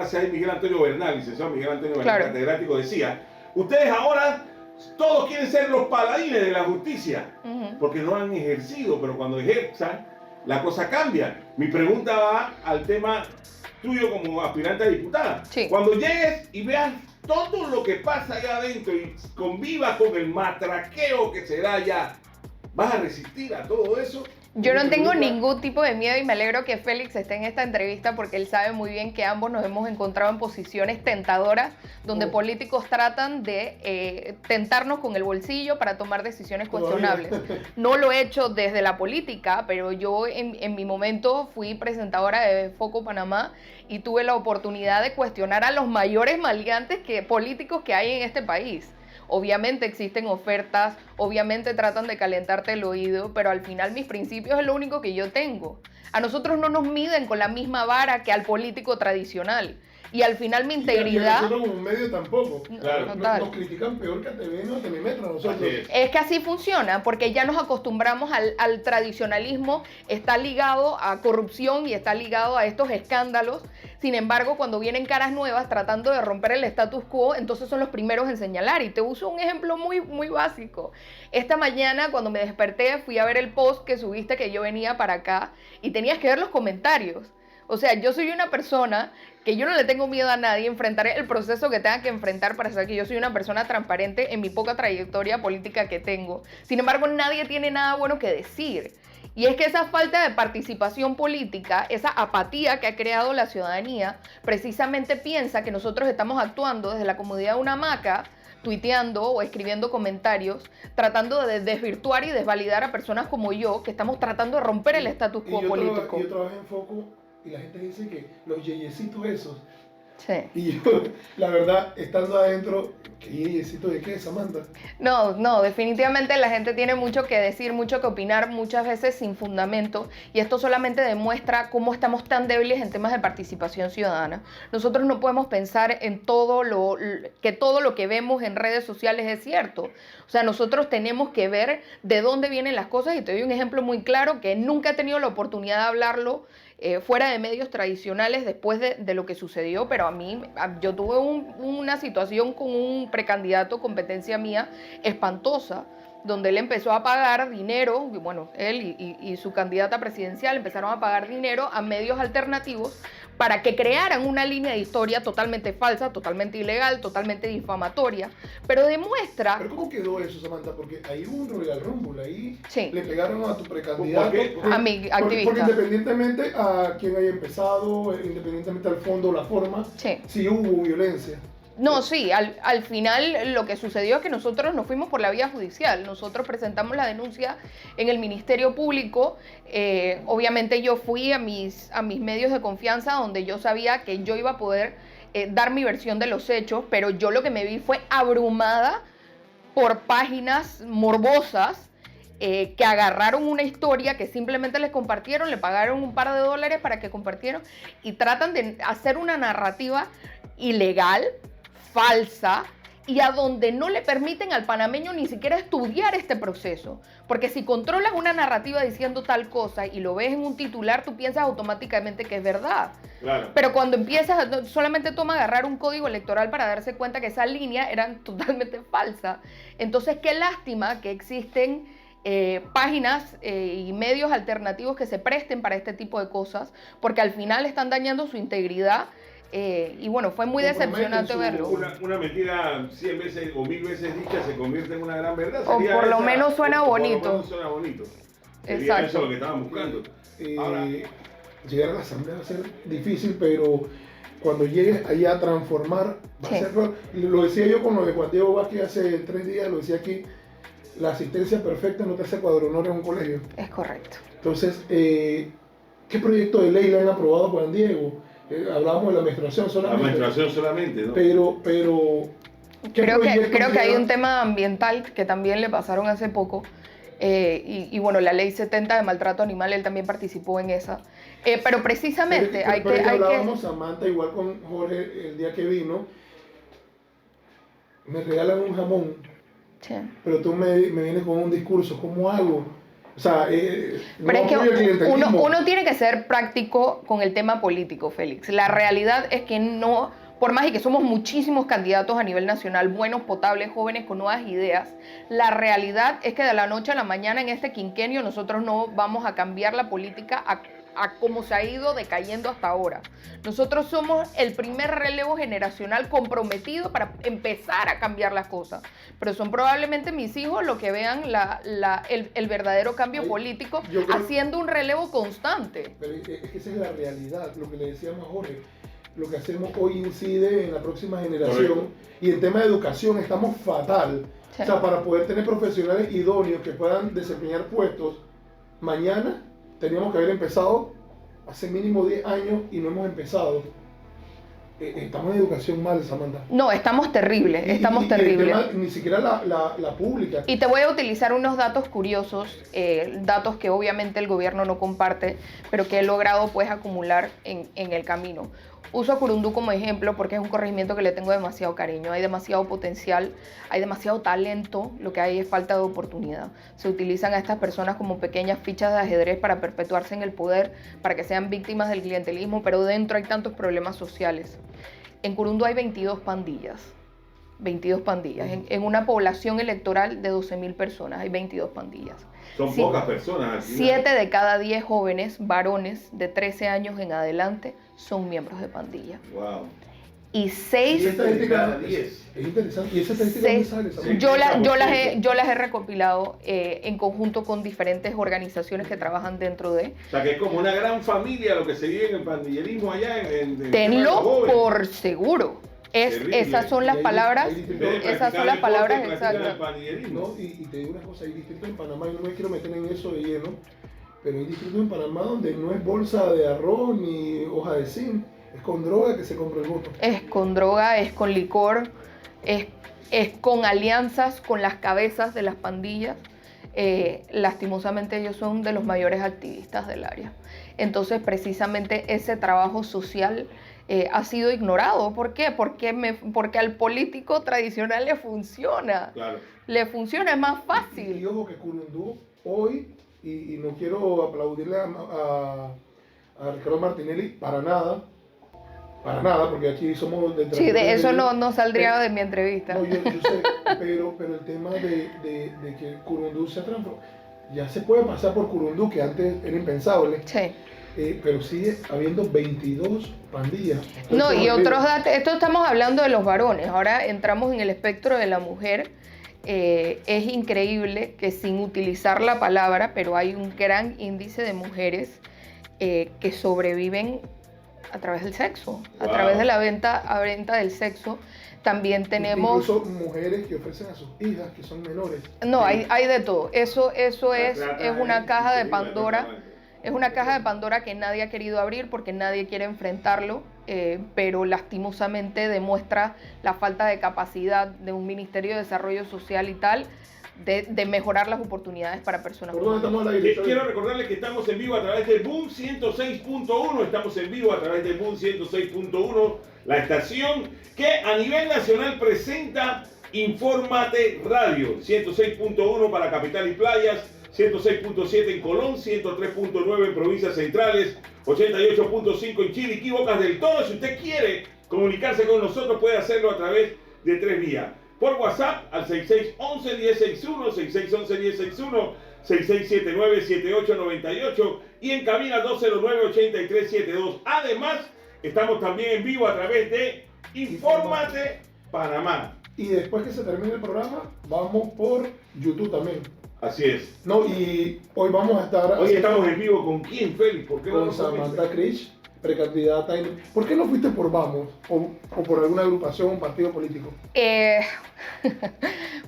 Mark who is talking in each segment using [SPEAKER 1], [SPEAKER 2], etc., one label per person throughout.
[SPEAKER 1] ahí Miguel Antonio Bernal, licenciado Miguel Antonio Bernal,
[SPEAKER 2] Claro.
[SPEAKER 1] catedrático, decía, ustedes ahora todos quieren ser los paladines de la justicia, porque no han ejercido, pero cuando ejerzan, la cosa cambia. Mi pregunta va al tema tuyo como aspirante a diputada.
[SPEAKER 2] Sí.
[SPEAKER 1] Cuando llegues y veas todo lo que pasa allá adentro y convivas con el matraqueo que se da allá, ¿vas a resistir a todo eso?
[SPEAKER 2] Yo no tengo ningún tipo de miedo y me alegro que Félix esté en esta entrevista porque él sabe muy bien que ambos nos hemos encontrado en posiciones tentadoras donde políticos tratan de tentarnos con el bolsillo para tomar decisiones cuestionables. No lo he hecho desde la política, pero yo en mi momento fui presentadora de Foco Panamá y tuve la oportunidad de cuestionar a los mayores maleantes políticos que hay en este país. Obviamente existen ofertas, obviamente tratan de calentarte el oído, pero al final mis principios es lo único que yo tengo. A nosotros no nos miden con la misma vara que al político tradicional. Y al final mi integridad...
[SPEAKER 3] Y a nosotros como medio tampoco.
[SPEAKER 1] Claro.
[SPEAKER 3] Nos critican peor que a TV o a Telemetro a nosotros.
[SPEAKER 2] Es que así funciona, porque ya nos acostumbramos al tradicionalismo, está ligado a corrupción y está ligado a estos escándalos. Sin embargo, cuando vienen caras nuevas tratando de romper el status quo, entonces son los primeros en señalar. Y te uso un ejemplo muy, muy básico. Esta mañana, cuando me desperté, fui a ver el post que subiste que yo venía para acá y tenías que ver los comentarios. O sea, yo soy una persona que yo no le tengo miedo a nadie, enfrentaré el proceso que tenga que enfrentar para saber que yo soy una persona transparente en mi poca trayectoria política que tengo. Sin embargo, nadie tiene nada bueno que decir. Y es que esa falta de participación política, esa apatía que ha creado la ciudadanía, precisamente piensa que nosotros estamos actuando desde la comodidad de una hamaca, tuiteando o escribiendo comentarios, tratando de desvirtuar y desvalidar a personas como yo, que estamos tratando de romper el status quo político.
[SPEAKER 3] Yo trabajé en Foco y la gente dice que los yeyecitos esos.
[SPEAKER 2] Sí.
[SPEAKER 3] Y yo, la verdad, estando adentro, ¿qué yeyecito de qué, Samantha?
[SPEAKER 2] No, definitivamente la gente tiene mucho que decir, mucho que opinar, muchas veces sin fundamento, y esto solamente demuestra cómo estamos tan débiles en temas de participación ciudadana. Nosotros no podemos pensar en todo lo que vemos en redes sociales es cierto. O sea, nosotros tenemos que ver de dónde vienen las cosas, y te doy un ejemplo muy claro que nunca he tenido la oportunidad de hablarlo fuera de medios tradicionales después de lo que sucedió, pero yo tuve una situación con un precandidato, competencia mía, espantosa, donde él empezó a pagar dinero, bueno, él y su candidata presidencial empezaron a pagar dinero a medios alternativos para que crearan una línea de historia totalmente falsa, totalmente ilegal, totalmente difamatoria, pero demuestra...
[SPEAKER 3] ¿Pero cómo quedó eso, Samantha? Porque ahí hubo un Royal Rumble, ahí
[SPEAKER 2] sí.
[SPEAKER 3] Le pegaron a tu precandidato.
[SPEAKER 2] A mi activista.
[SPEAKER 3] Porque independientemente a quién haya empezado, independientemente al fondo o la forma, sí hubo violencia.
[SPEAKER 2] No, sí, al final lo que sucedió es que nosotros nos fuimos por la vía judicial. Nosotros presentamos la denuncia en el Ministerio Público. Obviamente yo fui a mis medios de confianza donde yo sabía que yo iba a poder dar mi versión de los hechos, pero yo lo que me vi fue abrumada por páginas morbosas que agarraron una historia que simplemente les compartieron, le pagaron un par de dólares para que compartieran y tratan de hacer una narrativa ilegal, falsa, y a donde no le permiten al panameño ni siquiera estudiar este proceso. Porque si controlas una narrativa diciendo tal cosa y lo ves en un titular, tú piensas automáticamente que es verdad.
[SPEAKER 1] Claro.
[SPEAKER 2] Pero cuando empiezas, solamente toma agarrar un código electoral para darse cuenta que esa línea era totalmente falsa. Entonces, qué lástima que existen páginas y medios alternativos que se presten para este tipo de cosas, porque al final están dañando su integridad. Y bueno, fue muy decepcionante verlo.
[SPEAKER 1] Una mentira 100 veces o 1000 veces dicha se convierte en una gran verdad.
[SPEAKER 2] O por lo menos suena bonito.
[SPEAKER 1] Por lo menos suena bonito. Sería
[SPEAKER 2] Exacto.
[SPEAKER 1] eso lo que estaban buscando. Ahora,
[SPEAKER 3] llegar a la asamblea va a ser difícil, pero cuando llegues allá a transformar, va a ser raro. Lo decía yo con lo de Juan Diego Vázquez hace 3 días, lo decía aquí, la asistencia perfecta no te hace cuadronor en un colegio.
[SPEAKER 2] Es correcto.
[SPEAKER 3] Entonces, ¿qué proyecto de ley le han aprobado a Juan Diego? Hablábamos de la menstruación solamente.
[SPEAKER 1] La menstruación solamente, ¿no?
[SPEAKER 3] Pero
[SPEAKER 2] creo que hay un tema ambiental que también le pasaron hace poco. Y bueno, la ley 70 de maltrato animal, él también participó en esa. Pero precisamente hay que...
[SPEAKER 3] Hablábamos, Samantha, igual con Jorge el día que vino, me regalan un jamón, sí, pero tú me vienes con un discurso, ¿cómo hago? O O sea,
[SPEAKER 2] Pero es que uno tiene que ser práctico con el tema político, Félix. La realidad es que no, por más y que somos muchísimos candidatos a nivel nacional, buenos, potables, jóvenes con nuevas ideas, la realidad es que de la noche a la mañana en este quinquenio nosotros no vamos a cambiar la política a cómo se ha ido decayendo hasta ahora. Nosotros somos el primer relevo generacional comprometido para empezar a cambiar las cosas. Pero son probablemente mis hijos los que vean el verdadero cambio político haciendo un relevo constante.
[SPEAKER 3] Pero es que esa es la realidad, lo que le decíamos a Jorge. Lo que hacemos hoy incide en la próxima generación. Correcto. Y en tema de educación estamos fatal. Sí. O sea, para poder tener profesionales idóneos que puedan desempeñar puestos, mañana teníamos que haber empezado hace mínimo 10 años y no hemos empezado. Estamos en educación mal, Samantha.
[SPEAKER 2] No, estamos terribles, estamos terribles.
[SPEAKER 3] Ni siquiera la pública.
[SPEAKER 2] Y te voy a utilizar unos datos curiosos, datos que obviamente el gobierno no comparte, pero que he logrado pues acumular en el camino. Uso a Curundú como ejemplo porque es un corregimiento que le tengo demasiado cariño. Hay demasiado potencial, hay demasiado talento, lo que hay es falta de oportunidad. Se utilizan a estas personas como pequeñas fichas de ajedrez para perpetuarse en el poder, para que sean víctimas del clientelismo, pero dentro hay tantos problemas sociales. En Curundú hay 22 pandillas. 22 pandillas. En una población electoral de 12.000 personas hay 22 pandillas.
[SPEAKER 1] Son pocas personas.
[SPEAKER 2] 7 de cada 10 jóvenes, varones de 13 años en adelante, son miembros de pandilla.
[SPEAKER 1] Wow.
[SPEAKER 2] Y 6
[SPEAKER 3] de cada 10. Es interesante. ¿Y esa estadística dónde sale?
[SPEAKER 2] Yo las he recopilado en conjunto con diferentes organizaciones que trabajan dentro de.
[SPEAKER 1] O sea, que es como una gran familia lo que se vive en el pandillerismo allá.
[SPEAKER 2] Tenlo por seguro. Esas son las palabras, exactas.
[SPEAKER 3] No, y te digo una cosa, hay distritos en Panamá, y no me quiero meter en eso de lleno, pero hay distritos en Panamá donde no es bolsa de arroz ni hoja de zinc, es con droga que se compra el voto.
[SPEAKER 2] Es con droga, es con licor, es con alianzas con las cabezas de las pandillas. Lastimosamente ellos son de los mayores activistas del área. Entonces precisamente ese trabajo social ha sido ignorado. ¿Por qué? Porque al político tradicional le funciona. Claro. Le funciona, es más fácil.
[SPEAKER 3] Y ojo que Curundú hoy, y no quiero aplaudirle a Ricardo Martinelli para nada, porque aquí somos de...
[SPEAKER 2] Sí, de eso no saldría de mi entrevista.
[SPEAKER 3] No, yo sé, pero el tema de que Curundú se transformó, ya se puede pasar por Curundú, que antes era impensable.
[SPEAKER 2] Sí.
[SPEAKER 3] Pero sigue habiendo 22 pandillas.
[SPEAKER 2] No, y otros datos, esto estamos hablando de los varones, ahora entramos en el espectro de la mujer. Es increíble que sin utilizar la palabra, pero hay un gran índice de mujeres que sobreviven a través del sexo, a través de la venta del sexo. También tenemos...
[SPEAKER 3] Incluso mujeres que ofrecen a sus hijas que son menores.
[SPEAKER 2] No, hay de todo. Eso es una caja de Pandora. Es una caja de Pandora que nadie ha querido abrir porque nadie quiere enfrentarlo, pero lastimosamente demuestra la falta de capacidad de un Ministerio de Desarrollo Social y tal de mejorar las oportunidades para personas.
[SPEAKER 1] Quiero recordarles que estamos en vivo a través de Boom 106.1, estamos en vivo a través de Boom 106.1, la estación que a nivel nacional presenta Infórmate Radio, 106.1 para Capital y Playas, 106.7 en Colón, 103.9 en provincias centrales, 88.5 en Chiriquí, Bocas del Toro. Si usted quiere comunicarse con nosotros, puede hacerlo a través de 3 vías. Por WhatsApp al 6611-1061, 6611-1061, 6679-7898 y en cabina 209-8372. Además, estamos también en vivo a través de Infórmate Panamá.
[SPEAKER 3] Y después que se termine el programa, vamos por YouTube también.
[SPEAKER 1] Así es.
[SPEAKER 3] No, y hoy vamos a estar...
[SPEAKER 1] Hoy estamos en vivo ¿con quién, Félix? ¿Por qué
[SPEAKER 3] con Samantha Krish, precandidata. ¿Por qué no fuiste por Vamos? ¿O por alguna agrupación, un partido político?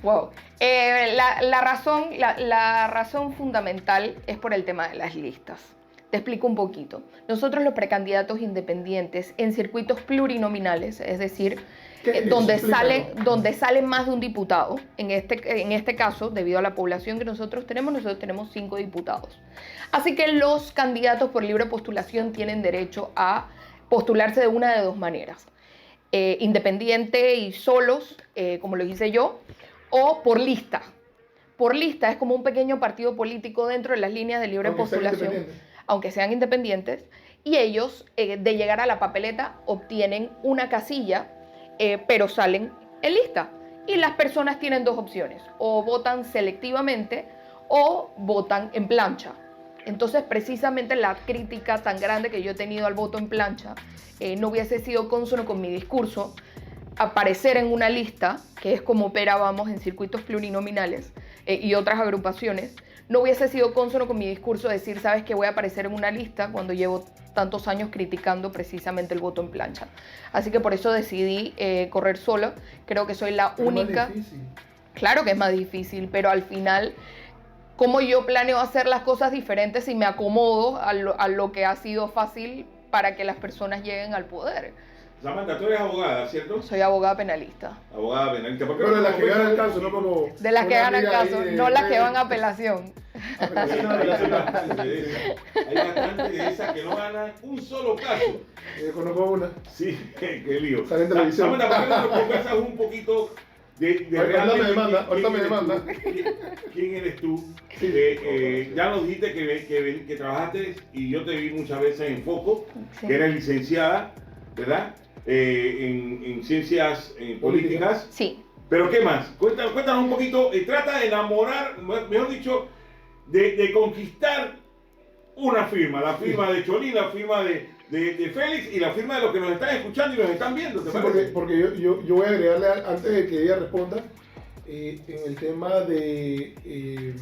[SPEAKER 2] Wow. La razón fundamental es por el tema de las listas. Te explico un poquito. Nosotros los precandidatos independientes en circuitos plurinominales, es decir, donde sale más de un diputado, en este caso, debido a la población que nosotros tenemos 5 diputados. Así que los candidatos por libre postulación tienen derecho a postularse de una de dos maneras. Independiente y solos, como lo hice yo, o por lista. por lista, es como un pequeño partido político dentro de las líneas de libre postulación, aunque sean independientes, y ellos, de llegar a la papeleta, obtienen una casilla, pero salen en lista. Y las personas tienen dos opciones, o votan selectivamente o votan en plancha. Entonces, precisamente la crítica tan grande que yo he tenido al voto en plancha no hubiese sido cónsono con mi discurso. Aparecer en una lista, que es como operábamos en circuitos plurinominales y otras agrupaciones, no hubiese sido cónsono con mi discurso decir, sabes que voy a aparecer en una lista cuando llevo tantos años criticando precisamente el voto en plancha. Así que por eso decidí correr sola. Creo que soy la única.
[SPEAKER 3] Es más difícil.
[SPEAKER 2] Claro que es más difícil, pero al final, ¿cómo yo planeo hacer las cosas diferentes si me acomodo a lo que ha sido fácil para que las personas lleguen al poder?
[SPEAKER 1] Samantha, tú eres abogada, ¿cierto?
[SPEAKER 2] Soy abogada penalista.
[SPEAKER 1] Abogada penalista. ¿Por qué
[SPEAKER 3] Pero de
[SPEAKER 1] no
[SPEAKER 3] las que ganan el caso, no como...
[SPEAKER 2] De las que ganan caso,
[SPEAKER 3] ahí
[SPEAKER 2] no las que van a apelación.
[SPEAKER 1] Hay bastante de esas que no ganan un solo caso.
[SPEAKER 3] Conozco una.
[SPEAKER 1] Sí, qué lío.
[SPEAKER 3] Sale en televisión.
[SPEAKER 1] Samantha, ¿por qué no nos conversas un poquito de
[SPEAKER 3] ahorita me demanda.
[SPEAKER 1] ¿Quién eres tú?
[SPEAKER 3] Sí.
[SPEAKER 1] Ya nos dijiste que trabajaste y yo te vi muchas veces en Foco,
[SPEAKER 2] Sí.
[SPEAKER 1] que eres licenciada, ¿verdad? En ciencias políticas.
[SPEAKER 2] Sí.
[SPEAKER 1] Pero ¿qué más? Cuéntanos un poquito, trata de enamorar, mejor dicho, de conquistar una firma, la firma de Cholín, la firma de Félix y la firma de los que nos están escuchando y nos están viendo, ¿te
[SPEAKER 3] Sí,
[SPEAKER 1] parece?
[SPEAKER 3] porque yo voy a agregarle, antes de que ella responda, en el tema de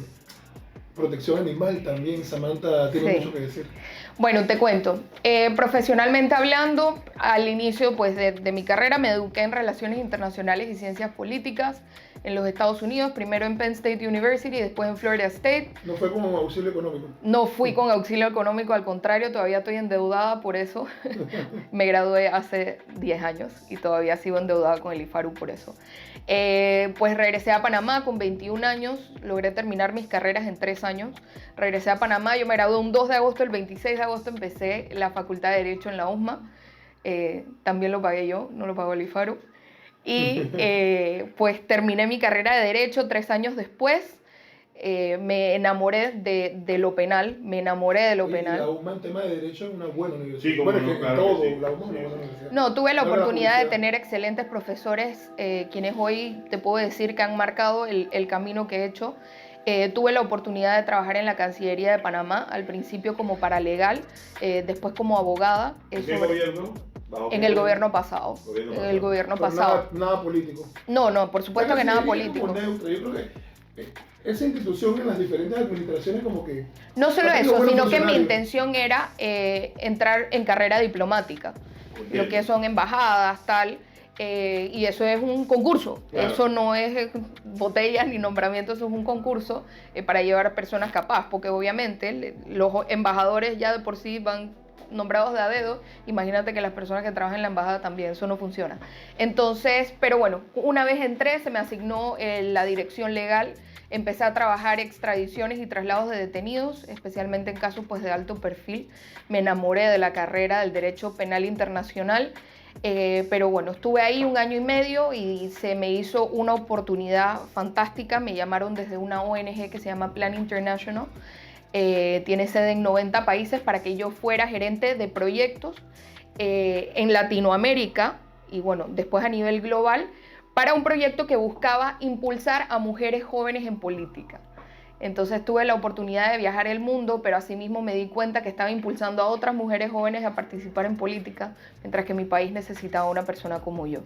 [SPEAKER 3] protección animal también, Samantha tiene
[SPEAKER 2] Sí.
[SPEAKER 3] mucho que decir.
[SPEAKER 2] Bueno, te cuento. Profesionalmente hablando, al inicio pues, de mi carrera me eduqué en Relaciones Internacionales y Ciencias Políticas en los Estados Unidos, primero en Penn State University y después en Florida State.
[SPEAKER 3] No fue como auxilio económico.
[SPEAKER 2] No fui con auxilio económico, al contrario, todavía estoy endeudada por eso. Me gradué hace 10 años y todavía sigo endeudada con el IFARU por eso. Pues regresé a Panamá con 21 años, logré terminar mis carreras en 3 años. Regresé a Panamá, yo me gradué un 2 de agosto, el 26 de agosto empecé la Facultad de Derecho en la USMA. También lo pagué yo, no lo pagó el IFARU. Y pues terminé mi carrera de Derecho 3 años después. Me enamoré de lo penal, me enamoré de lo penal.
[SPEAKER 3] La UMA en tema de derecho es una buena universidad.
[SPEAKER 1] Sí, como
[SPEAKER 3] bueno,
[SPEAKER 1] no,
[SPEAKER 3] que
[SPEAKER 1] claro
[SPEAKER 3] todo,
[SPEAKER 1] que sí.
[SPEAKER 3] la UMA es una buena universidad.
[SPEAKER 2] No, tuve la
[SPEAKER 3] Pero
[SPEAKER 2] oportunidad de
[SPEAKER 3] publicidad.
[SPEAKER 2] tener excelentes profesores, quienes hoy te puedo decir que han marcado el camino que he hecho. Tuve la oportunidad de trabajar en la Cancillería de Panamá, al principio como paralegal, después como abogada.
[SPEAKER 1] ¿En qué gobierno?
[SPEAKER 2] En el gobierno pasado. En el gobierno
[SPEAKER 3] Pero
[SPEAKER 2] pasado.
[SPEAKER 3] Nada político.
[SPEAKER 2] No, por supuesto que nada político.
[SPEAKER 3] Como neutro. Yo creo que esa institución en las diferentes administraciones como que...
[SPEAKER 2] No solo
[SPEAKER 3] ha tenido
[SPEAKER 2] eso,
[SPEAKER 3] buenos
[SPEAKER 2] sino que mi
[SPEAKER 3] funcionarios.
[SPEAKER 2] intención era entrar en carrera diplomática, lo que son embajadas, tal, y eso es un concurso,
[SPEAKER 1] Claro.
[SPEAKER 2] eso no es botellas ni nombramientos, eso es un concurso para llevar a personas capaces, porque obviamente los embajadores ya de por sí van nombrados de a dedo, imagínate que las personas que trabajan en la embajada también, eso no funciona. Entonces, pero bueno, una vez entré, se me asignó la dirección legal, empecé a trabajar extradiciones y traslados de detenidos, especialmente en casos pues, de alto perfil. Me enamoré de la carrera del derecho penal internacional, pero bueno, estuve ahí 1 año y medio y se me hizo una oportunidad fantástica. Me llamaron desde una ONG que se llama Plan International, tiene sede en 90 países, para que yo fuera gerente de proyectos en Latinoamérica y bueno, después a nivel global, para un proyecto que buscaba impulsar a mujeres jóvenes en política. Entonces tuve la oportunidad de viajar el mundo, pero asimismo me di cuenta que estaba impulsando a otras mujeres jóvenes a participar en política, mientras que mi país necesitaba una persona como yo.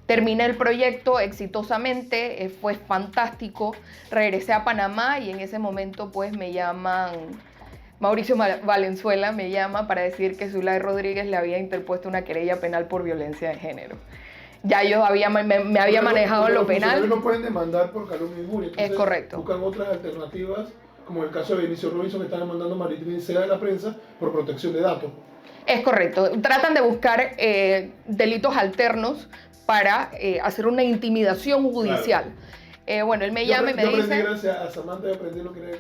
[SPEAKER 2] Terminé el proyecto exitosamente, fue fantástico, regresé a Panamá y en ese momento pues me llaman, Mauricio Valenzuela me llama para decir que Zulay Rodríguez le había interpuesto una querella penal por violencia de género. Ya yo me había manejado en lo penal.
[SPEAKER 3] Los no pueden demandar por calumnia e injuria.
[SPEAKER 2] Es correcto.
[SPEAKER 3] Buscan otras alternativas, como el caso de Benicio Robinson, que está demandando a Maritrini Sea de la prensa por protección de datos.
[SPEAKER 2] Es correcto. Tratan de buscar delitos alternos para hacer una intimidación judicial.
[SPEAKER 1] Claro.
[SPEAKER 2] Bueno, él me llama y me
[SPEAKER 3] yo aprendí
[SPEAKER 2] dice...
[SPEAKER 3] gracias a Samantha, yo aprendí lo que era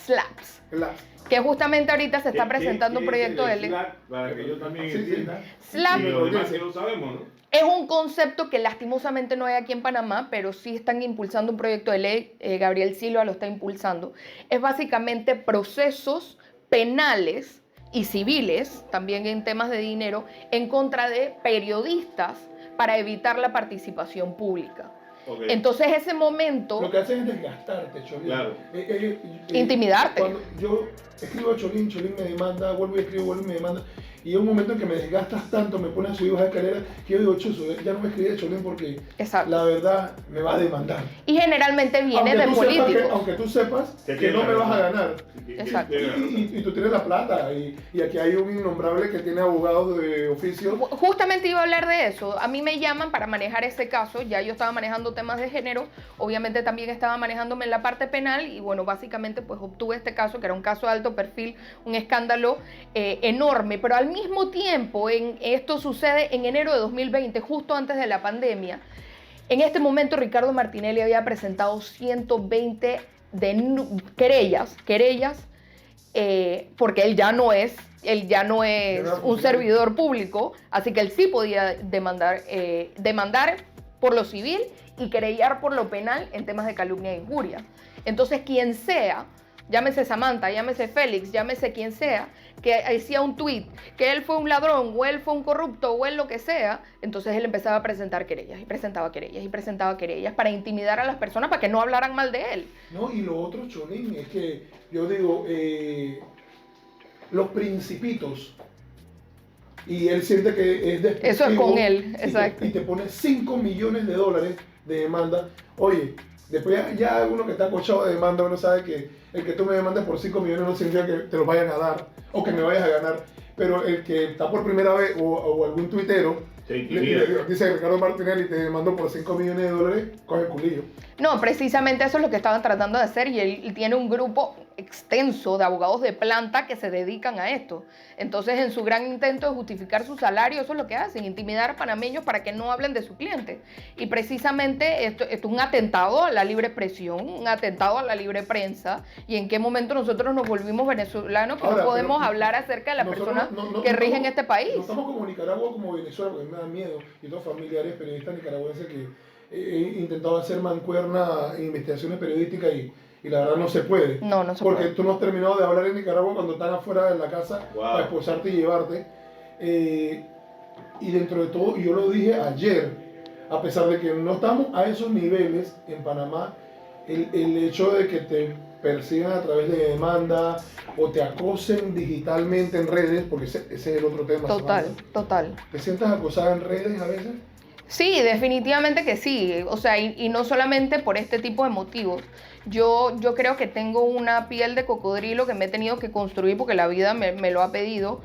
[SPEAKER 2] Slaps.
[SPEAKER 3] Slaps.
[SPEAKER 2] Que justamente ahorita se está presentando un proyecto de ley.
[SPEAKER 1] Para que yo también
[SPEAKER 3] Sí,
[SPEAKER 1] entienda.
[SPEAKER 2] Slap.
[SPEAKER 1] Y los demás que no sabemos, ¿no?
[SPEAKER 2] Es un concepto que lastimosamente no hay aquí en Panamá, pero sí están impulsando un proyecto de ley, Gabriel Silva lo está impulsando. Es básicamente procesos penales y civiles, también en temas de dinero, en contra de periodistas para evitar la participación pública.
[SPEAKER 1] Okay.
[SPEAKER 2] Entonces ese momento...
[SPEAKER 3] Lo que hacen es desgastarte, Cholín.
[SPEAKER 1] Claro.
[SPEAKER 2] Intimidarte.
[SPEAKER 3] Cuando yo escribo a Cholín, Cholín me demanda, vuelvo y escribo, vuelvo y me demanda. Y hay un momento en que me desgastas tanto, me pones a subir bajar escaleras, que yo digo, chuzo, ya no me escribí a Cholín porque
[SPEAKER 2] Exacto.
[SPEAKER 3] la verdad me va a demandar.
[SPEAKER 2] Y generalmente viene de políticos.
[SPEAKER 3] Aunque tú sepas que no me vas a ganar.
[SPEAKER 2] Exacto.
[SPEAKER 3] Y tú tienes la plata. Y aquí hay un innombrable que tiene abogados de oficio.
[SPEAKER 2] Justamente iba a hablar de eso. A mí me llaman para manejar ese caso. Ya yo estaba manejando temas de género. Obviamente también estaba manejándome en la parte penal. Y bueno, básicamente pues obtuve este caso, que era un caso de alto perfil, un escándalo enorme. Pero al mismo tiempo, esto sucede en enero de 2020, justo antes de la pandemia. En este momento Ricardo Martinelli había presentado 120 querellas, porque él ya no es un servidor público, así que él sí podía demandar por lo civil y querellar por lo penal en temas de calumnia e injuria. Entonces, quien sea, llámese Samantha, llámese Félix, llámese quien sea, que hacía un tweet que él fue un ladrón, o él fue un corrupto, o él lo que sea, entonces él empezaba a presentar querellas, y presentaba querellas, y presentaba querellas para intimidar a las personas, para que no hablaran mal de él.
[SPEAKER 3] No, y lo otro, Cholín, es que yo digo, los principitos, y él siente que es despectivo.
[SPEAKER 2] Eso es con él, exacto.
[SPEAKER 3] Y te pone $5 millones de demanda. Oye, después ya uno que está cochado de demanda, uno sabe que el que tú me demandes por 5 millones no significa que te lo vayan a dar o que me vayas a ganar, pero el que está por primera vez o algún tuitero dice Ricardo Martinelli te demandó por $5 millones, coge el culillo.
[SPEAKER 2] No, precisamente eso es lo que estaban tratando de hacer, y él tiene un grupo extenso de abogados de planta que se dedican a esto. Entonces, en su gran intento de justificar su salario, eso es lo que hacen, intimidar a panameños para que no hablen de su cliente. Y precisamente esto es un atentado a la libre expresión, un atentado a la libre prensa. ¿Y en qué momento nosotros nos volvimos venezolanos que no podemos hablar acerca de las personas que rigen este país?
[SPEAKER 3] No estamos como Nicaragua, como Venezuela, porque me da miedo. Yo tengo familiares periodistas nicaragüenses que he intentado hacer mancuerna en investigaciones periodísticas y la verdad no se puede.
[SPEAKER 2] No se
[SPEAKER 3] porque
[SPEAKER 2] puede.
[SPEAKER 3] Tú no has terminado de hablar en Nicaragua cuando están afuera de la casa para esposarte y llevarte. Y dentro de todo, y yo lo dije ayer, a pesar de que no estamos a esos niveles en Panamá, el hecho de que te persigan a través de demanda o te acosen digitalmente en redes, porque ese es el otro tema.
[SPEAKER 2] Total.
[SPEAKER 3] ¿Te sientes acosada en redes a veces?
[SPEAKER 2] Sí, definitivamente que sí. O sea, y no solamente por este tipo de motivos. Yo creo que tengo una piel de cocodrilo que me he tenido que construir porque la vida me lo ha pedido.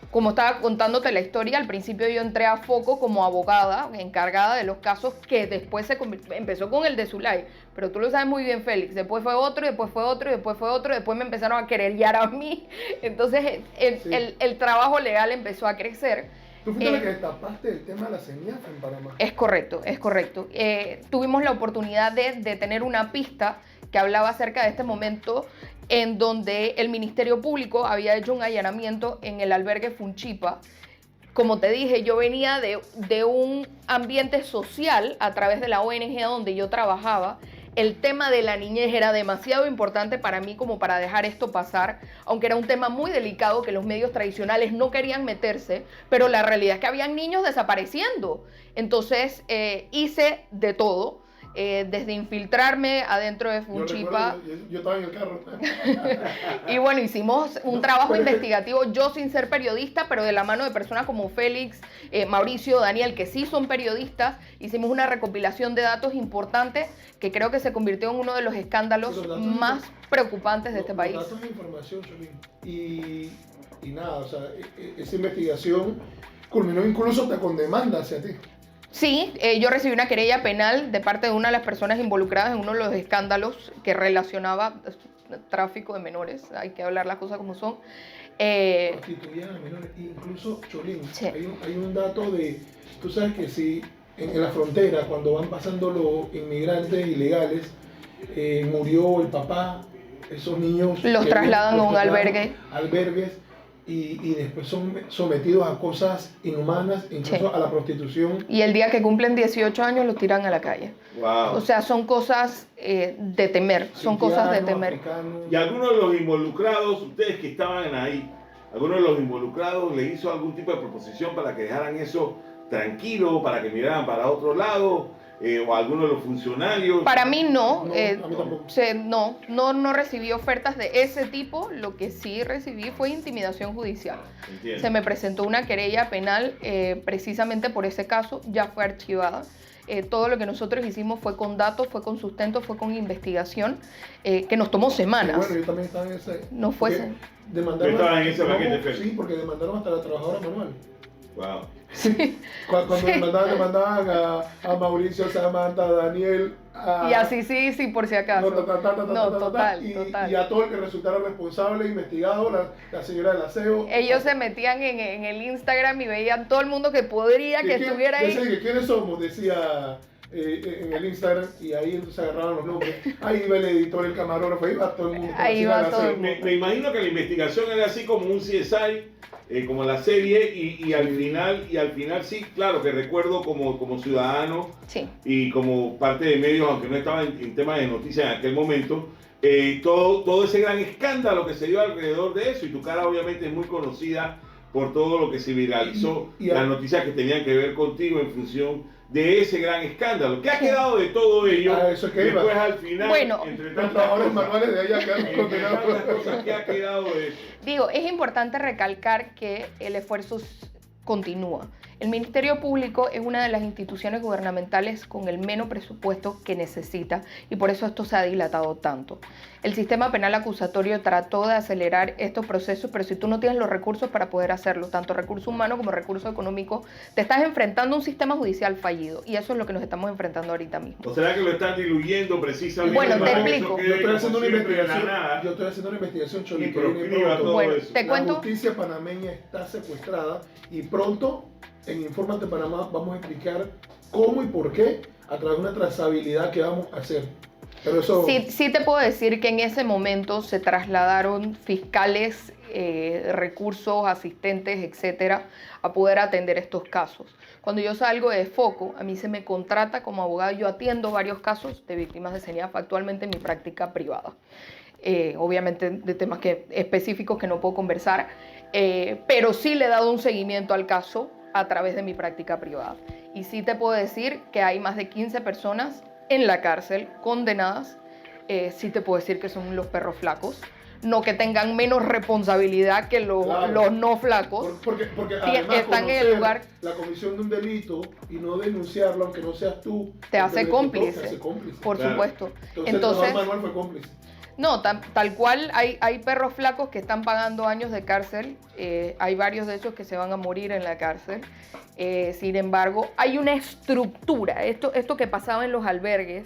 [SPEAKER 2] Como estaba contándote la historia, al principio yo entré a Foco como abogada encargada de los casos que después empezó con el de Zulay. Pero tú lo sabes muy bien, Félix. Después fue otro, y después fue otro, y después fue otro, y después me empezaron a querellar a mí. Entonces el trabajo legal empezó a crecer.
[SPEAKER 3] Tú fuiste la que destapaste el tema de la CENIAF en Panamá.
[SPEAKER 2] Es correcto. Tuvimos la oportunidad de tener una pista que hablaba acerca de este momento en donde el Ministerio Público había hecho un allanamiento en el albergue Funchipa. Como te dije, yo venía de un ambiente social a través de la ONG donde yo trabajaba. El tema de la niñez era demasiado importante para mí como para dejar esto pasar, aunque era un tema muy delicado que los medios tradicionales no querían meterse, pero la realidad es que habían niños desapareciendo. Entonces hice de todo, desde infiltrarme adentro de Funchipa.
[SPEAKER 3] Yo estaba en el carro.
[SPEAKER 2] Y bueno, hicimos un trabajo investigativo, yo sin ser periodista, pero de la mano de personas como Félix, Mauricio, Daniel, que sí son periodistas. Hicimos una recopilación de datos importantes que creo que se convirtió en uno de los escándalos más preocupantes de este país.
[SPEAKER 3] Datos de información, Cholín. Y nada, o sea, esa investigación culminó incluso hasta con demanda hacia ti.
[SPEAKER 2] Sí, yo recibí una querella penal de parte de una de las personas involucradas en uno de los escándalos que relacionaba tráfico de menores. Hay que hablar las cosas como son.
[SPEAKER 3] Prostituían a menores. Incluso, Cholín, sí. hay un dato de... Tú sabes que si en la frontera, cuando van pasando los inmigrantes ilegales, murió el papá, esos niños
[SPEAKER 2] los trasladan a un albergue.
[SPEAKER 3] Albergues y después son sometidos a cosas inhumanas, incluso a la prostitución.
[SPEAKER 2] Y el día que cumplen 18 años los tiran a la calle.
[SPEAKER 1] Wow.
[SPEAKER 2] O sea, son cosas de temer, son cosas de temer.
[SPEAKER 3] Africanos.
[SPEAKER 1] Y algunos de los involucrados, ustedes que estaban ahí, algunos de los involucrados le hizo algún tipo de proposición para que dejaran eso tranquilo, para que miraran para otro lado, o algunos de los funcionarios.
[SPEAKER 2] Para mí no,
[SPEAKER 3] No, a mí tampoco.
[SPEAKER 2] no recibí ofertas de ese tipo. Lo que sí recibí fue intimidación judicial.
[SPEAKER 1] Entiendo.
[SPEAKER 2] Se me presentó una querella penal precisamente por ese caso, ya fue archivada. Todo lo que nosotros hicimos fue con datos, fue con sustento, fue con investigación, que nos tomó semanas.
[SPEAKER 3] Bueno, yo también estaba en ese.
[SPEAKER 2] No fue
[SPEAKER 3] porque
[SPEAKER 2] ese.
[SPEAKER 3] demandaron
[SPEAKER 1] Yo estaba en ese paquete, Félix.
[SPEAKER 3] Sí, porque demandaron hasta la trabajadora manual.
[SPEAKER 1] Wow.
[SPEAKER 3] Cuando
[SPEAKER 2] Sí.
[SPEAKER 3] demandaban a Mauricio, Samantha, a Daniel,
[SPEAKER 2] Y así sí, por si acaso. No, total.
[SPEAKER 3] Y a todo el que resultara responsable, investigado, la señora del aseo.
[SPEAKER 2] Ellos se metían en el Instagram y veían todo el mundo que podría que estuviera ahí.
[SPEAKER 3] Decía que quiénes somos, decía en el Instagram, y ahí entonces agarraban los nombres. Ahí iba el editor, el camarógrafo, ahí iba todo el mundo.
[SPEAKER 2] Ahí iba todo el mundo.
[SPEAKER 1] Me imagino que la investigación era así como un CSI, como la serie, y al final sí, claro que recuerdo como ciudadano
[SPEAKER 2] Sí.
[SPEAKER 1] y como parte de medios, aunque no estaba en temas de noticias en aquel momento, todo ese gran escándalo que se dio alrededor de eso, y tu cara obviamente es muy conocida por todo lo que se viralizó, las noticias que tenían que ver contigo en función de ese gran escándalo. ¿Qué ha quedado de todo ello?
[SPEAKER 3] Eso es que
[SPEAKER 1] después
[SPEAKER 3] iba.
[SPEAKER 1] al final,
[SPEAKER 2] Bueno,
[SPEAKER 1] entre
[SPEAKER 3] Los
[SPEAKER 1] tantas
[SPEAKER 3] trabajadores
[SPEAKER 1] cosas,
[SPEAKER 3] manuales de allá quedaron
[SPEAKER 1] entre
[SPEAKER 3] condenados.
[SPEAKER 1] tantas cosas, ¿qué ha quedado de eso?
[SPEAKER 2] Digo, es importante recalcar que el esfuerzo continúa. El Ministerio Público es una de las instituciones gubernamentales con el menos presupuesto que necesita y por eso esto se ha dilatado tanto. El sistema penal acusatorio trató de acelerar estos procesos, pero si tú no tienes los recursos para poder hacerlo, tanto recurso humano como recurso económico, te estás enfrentando a un sistema judicial fallido y eso es lo que nos estamos enfrentando ahorita mismo.
[SPEAKER 1] ¿O será que lo están diluyendo precisamente?
[SPEAKER 2] Bueno, te
[SPEAKER 1] para que
[SPEAKER 2] explico.
[SPEAKER 1] eso quede
[SPEAKER 3] Yo estoy
[SPEAKER 1] como
[SPEAKER 3] haciendo una
[SPEAKER 1] siempre en la
[SPEAKER 3] investigación.
[SPEAKER 1] nada
[SPEAKER 3] Yo estoy haciendo una investigación, Choli,
[SPEAKER 1] y
[SPEAKER 3] que viene
[SPEAKER 1] proscriba
[SPEAKER 3] pronto.
[SPEAKER 1] todo
[SPEAKER 2] Bueno,
[SPEAKER 1] eso?
[SPEAKER 2] te
[SPEAKER 3] La
[SPEAKER 2] cuento.
[SPEAKER 3] justicia panameña está secuestrada y pronto en Infórmate Panamá vamos a explicar cómo y por qué a través de una trazabilidad que vamos a hacer. Pero eso...
[SPEAKER 2] Sí te puedo decir que en ese momento se trasladaron fiscales, recursos, asistentes, etcétera, a poder atender estos casos. Cuando yo salgo de Foco, a mí se me contrata como abogado, yo atiendo varios casos de víctimas de CENIAF actualmente en mi práctica privada. Obviamente de temas específicos que no puedo conversar, pero sí le he dado un seguimiento al caso a través de mi práctica privada. Y sí te puedo decir que hay más de 15 personas en la cárcel condenadas. Sí te puedo decir que son los perros flacos. No que tengan menos responsabilidad que los no flacos.
[SPEAKER 3] Porque además
[SPEAKER 2] están en el lugar.
[SPEAKER 3] La comisión de un delito y no denunciarlo, aunque no seas tú,
[SPEAKER 2] Te hace cómplice.
[SPEAKER 3] Te hace cómplice.
[SPEAKER 2] Por
[SPEAKER 1] Claro.
[SPEAKER 2] supuesto.
[SPEAKER 3] Entonces el Manuel fue cómplice.
[SPEAKER 2] No, tal cual hay perros flacos que están pagando años de cárcel. Hay varios de esos que se van a morir en la cárcel. Sin embargo, hay una estructura. Esto que pasaba en los albergues,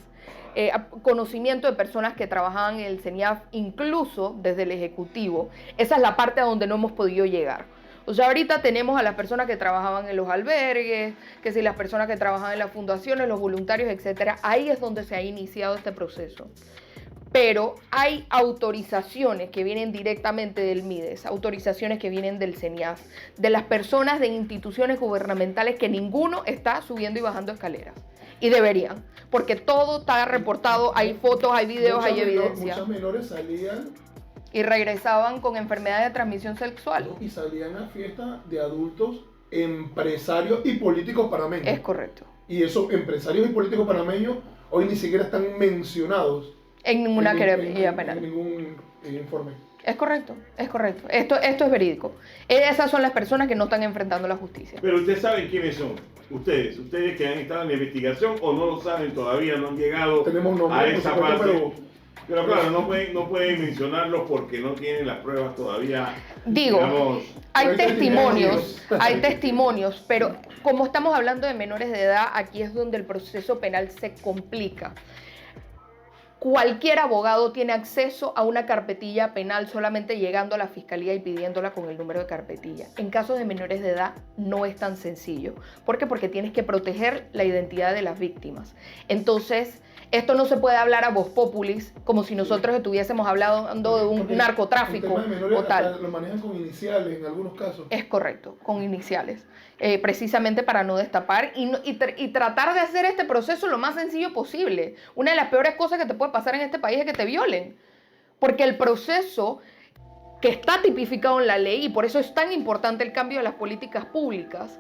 [SPEAKER 2] conocimiento de personas que trabajaban en el CENIAF, incluso desde el Ejecutivo. Esa es la parte a donde no hemos podido llegar. O sea, ahorita tenemos a las personas que trabajaban en los albergues, que si las personas que trabajaban en las fundaciones, los voluntarios, etcétera. Ahí es donde se ha iniciado este proceso. Pero hay autorizaciones que vienen directamente del MIDES, autorizaciones que vienen del CENIAF, de las personas de instituciones gubernamentales que ninguno está subiendo y bajando escaleras. Y deberían, porque todo está reportado, hay fotos, hay videos, hay evidencia.
[SPEAKER 3] Muchos menores salían
[SPEAKER 2] Y regresaban con enfermedades de transmisión sexual.
[SPEAKER 3] y salían a fiestas de adultos, empresarios y políticos panameños.
[SPEAKER 2] Es correcto.
[SPEAKER 3] Y esos empresarios y políticos panameños hoy ni siquiera están mencionados
[SPEAKER 2] En ninguna
[SPEAKER 3] en
[SPEAKER 2] querella penal.
[SPEAKER 3] ningún informe.
[SPEAKER 2] Es correcto, es correcto. Esto es verídico. Esas son las personas que no están enfrentando la justicia.
[SPEAKER 1] Pero ustedes saben quiénes son. Ustedes que han estado en la investigación o no lo saben todavía, no han llegado
[SPEAKER 3] Tenemos nombres,
[SPEAKER 1] a
[SPEAKER 3] por
[SPEAKER 1] esa
[SPEAKER 3] supuesto,
[SPEAKER 1] parte. Pero claro, no pueden mencionarlos porque no tienen las pruebas todavía.
[SPEAKER 2] Digo,
[SPEAKER 1] Digamos,
[SPEAKER 2] hay testimonios, pero como estamos hablando de menores de edad, aquí es donde el proceso penal se complica. Cualquier abogado tiene acceso a una carpetilla penal solamente llegando a la fiscalía y pidiéndola con el número de carpetilla. En casos de menores de edad no es tan sencillo. ¿Por qué? Porque tienes que proteger la identidad de las víctimas. Entonces, esto no se puede hablar a voz populis como si nosotros estuviésemos hablando de un narcotráfico o tal.
[SPEAKER 3] Lo manejan con iniciales en algunos casos.
[SPEAKER 2] Es correcto, con iniciales. Precisamente para no destapar y tratar de hacer este proceso lo más sencillo posible. Una de las peores cosas que te puede pasar en este país es que te violen. Porque el proceso que está tipificado en la ley, y por eso es tan importante el cambio de las políticas públicas,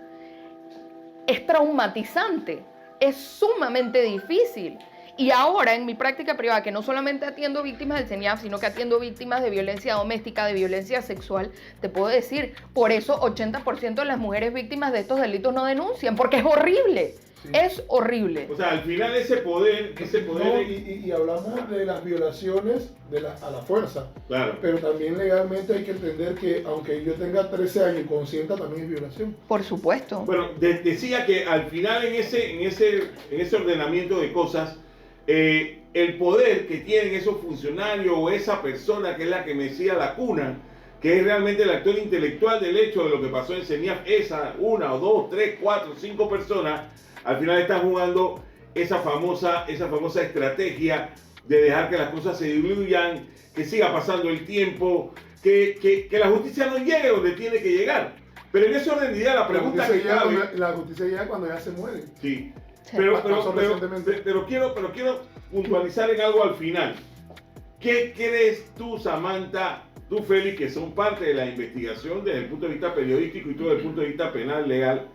[SPEAKER 2] es traumatizante, es sumamente difícil. Y ahora en mi práctica privada, que no solamente atiendo víctimas del CENIAF, sino que atiendo víctimas de violencia doméstica, de violencia sexual, te puedo decir, por eso 80% de las mujeres víctimas de estos delitos no denuncian, porque es horrible, sí. Es horrible.
[SPEAKER 1] O sea, al final ese poder...
[SPEAKER 3] No, y hablamos de las violaciones a la fuerza,
[SPEAKER 1] claro.
[SPEAKER 3] Pero también legalmente hay que entender que aunque yo tenga 13 años y consienta, también es violación.
[SPEAKER 2] Por supuesto.
[SPEAKER 1] Bueno, decía que al final en ese ordenamiento de cosas, el poder que tienen esos funcionarios o esa persona que es la que mecía la cuna, que es realmente el actor intelectual del hecho de lo que pasó en CENIAF, esa 1 o 2, 3, 4, 5 personas, al final están jugando esa famosa estrategia de dejar que las cosas se diluyan, que siga pasando el tiempo, que la justicia no llegue donde tiene que llegar. Pero en ese orden de idea la pregunta que cabe...
[SPEAKER 3] La justicia llega cuando ya se mueren.
[SPEAKER 1] Sí. Pero quiero puntualizar en algo al final. ¿Qué crees tú, Samantha, tú, Félix, que son parte de la investigación desde el punto de vista periodístico y tú desde el punto de vista penal, legal?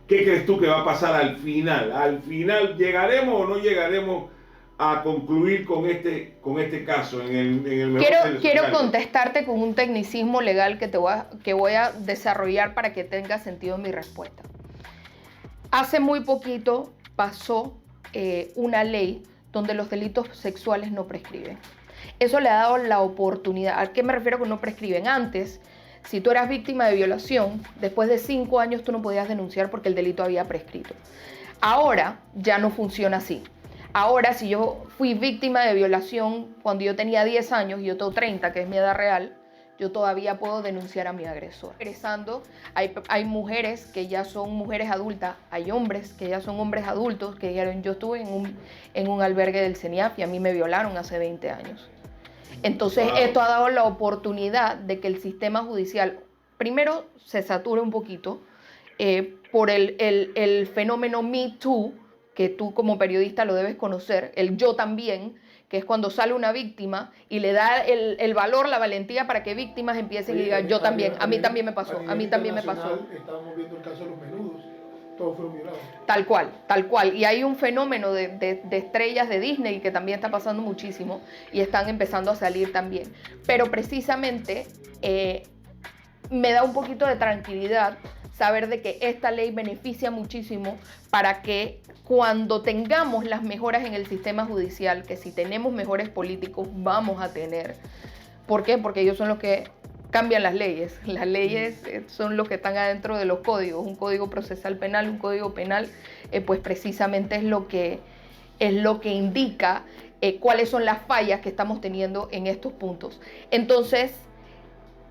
[SPEAKER 1] ¿Qué crees tú que va a pasar al final? ¿Al final llegaremos o no llegaremos a concluir con este caso en el mejor
[SPEAKER 2] Quiero contestarte con un tecnicismo legal que voy a desarrollar para que tenga sentido mi respuesta. Hace muy poquito pasó una ley donde los delitos sexuales no prescriben. Eso le ha dado la oportunidad. ¿A qué me refiero con no prescriben? Antes, si tú eras víctima de violación, después de 5 años tú no podías denunciar porque el delito había prescrito. Ahora ya no funciona así. Ahora, si yo fui víctima de violación cuando yo tenía 10 años y yo tengo 30, que es mi edad real, yo todavía puedo denunciar a mi agresor. Regresando, hay mujeres que ya son mujeres adultas, hay hombres que ya son hombres adultos que dijeron, yo estuve en un albergue del CENIAF y a mí me violaron hace 20 años. Entonces, esto ha dado la oportunidad de que el sistema judicial, primero, se sature un poquito por el fenómeno Me Too, que tú como periodista lo debes conocer, el yo también, que es cuando sale una víctima y le da el valor, la valentía para que víctimas empiecen y digan, yo también, a mí también me pasó, a mí también me pasó.
[SPEAKER 3] Estábamos viendo el caso de los Menudos, todos fueron violados.
[SPEAKER 2] Tal cual. Y hay un fenómeno de estrellas de Disney que también está pasando muchísimo y están empezando a salir también. Pero precisamente me da un poquito de tranquilidad saber de que esta ley beneficia muchísimo para que cuando tengamos las mejoras en el sistema judicial, que si tenemos mejores políticos vamos a tener. ¿Por qué? Porque ellos son los que cambian las leyes. Las leyes son los que están adentro de los códigos. Un código procesal penal, un código penal, pues precisamente es lo que indica cuáles son las fallas que estamos teniendo en estos puntos. Entonces,